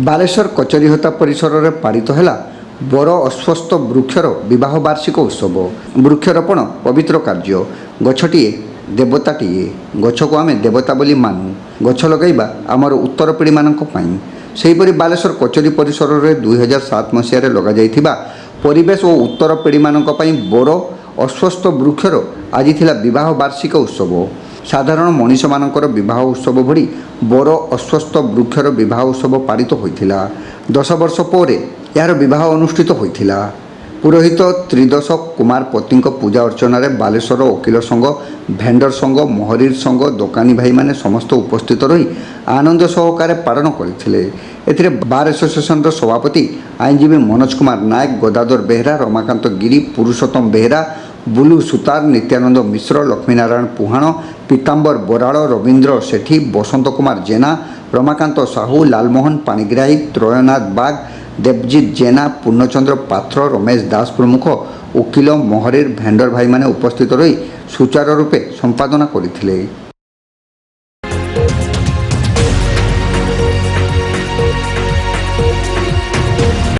ବାଲେଶ୍ୱର କଚେରୀହତା ପରିସରରେ ପାଳିତ ହେଲା ବର ଅଶ୍ୱସ୍ଥ ବୃକ୍ଷର ବିବାହ ବାର୍ଷିକ ଉତ୍ସବ। ବୃକ୍ଷରୋପଣ ପବିତ୍ର କାର୍ଯ୍ୟ। ଗଛଟିଏ ଦେବତାଟିଏ। ଗଛକୁ ଆମେ ଦେବତା ବୋଲି ମାନୁ। ଗଛ ଲଗାଇବା ଆମର ଉତ୍ତର ପିଢ଼ିମାନଙ୍କ ପାଇଁ। ସେହିପରି ବାଲେଶ୍ୱର କଚେରୀ ପରିସରରେ 2007 ମସିହାରେ ଲଗାଯାଇଥିବା ପରିବେଶ ଓ ଉତ୍ତର ପିଢ଼ିମାନଙ୍କ ପାଇଁ ବର ଅଶ୍ୱସ୍ଥ ବୃକ୍ଷର ଆଜି ଥିଲା ବିବାହ ବାର୍ଷିକ ଉତ୍ସବ। ସାଧାରଣ ମଣିଷମାନଙ୍କର ବିବାହ ଉତ୍ସବ ଭଳି ବର ଅଶ୍ୱସ୍ଥ ବୃକ୍ଷର ବିବାହ ଉତ୍ସବ ପାଳିତ ହୋଇଥିଲା। 10 ବର୍ଷ ପରେ ଏହାର ବିବାହ ଅନୁଷ୍ଠିତ ହୋଇଥିଲା। ପୁରୋହିତ ତ୍ରିଦଶ କୁମାରପତିଙ୍କ ପୂଜା ଅର୍ଚ୍ଚନାରେ ବାଲେଶ୍ୱର ଓକିଲ ସଂଘ, ଭେଣ୍ଡର ସଂଘ, ମହରିର ସଂଘ, ଦୋକାନୀ ଭାଇମାନେ ସମସ୍ତ ଉପସ୍ଥିତ ରହି ଆନନ୍ଦ ସହକାରେ ପାଳନ କରିଥିଲେ। ଏଥିରେ ବାର୍ ଆସୋସିଏସନର ସଭାପତି ଆଇନଜୀବୀ ମନୋଜ କୁମାର ନାୟକ, ଗଦାଧର ବେହେରା, ରମାକାନ୍ତ ଗିରି, ପୁରୁଷୋତ୍ତମ ବେହେରା, ବୁଲୁ ସୁତାର, ନିତ୍ୟାନନ୍ଦ ମିଶ୍ର, ଲକ୍ଷ୍ମୀନାରାୟଣ ପୁହାଣ, ପୀତାମ୍ବର ବରାଳ, ରବୀନ୍ଦ୍ର ସେଠୀ, ବସନ୍ତ କୁମାର ଜେନା, ରମାକାନ୍ତ ସାହୁ, ଲାଲମୋହନ ପାଣିଗ୍ରାହୀ, ତ୍ରୟନାଥ ବାଗ, ଦେବଜିତ ଜେନା, ପୂର୍ଣ୍ଣଚନ୍ଦ୍ର ପାତ୍ର, ରମେଶ ଦାସ ପ୍ରମୁଖ ଓକିଲ, ମହରିର, ଭେଣ୍ଡର ଭାଇମାନେ ଉପସ୍ଥିତ ରହି ସୁଚାରୁ ରୂପେ ସମ୍ପାଦନା କରିଥିଲେ।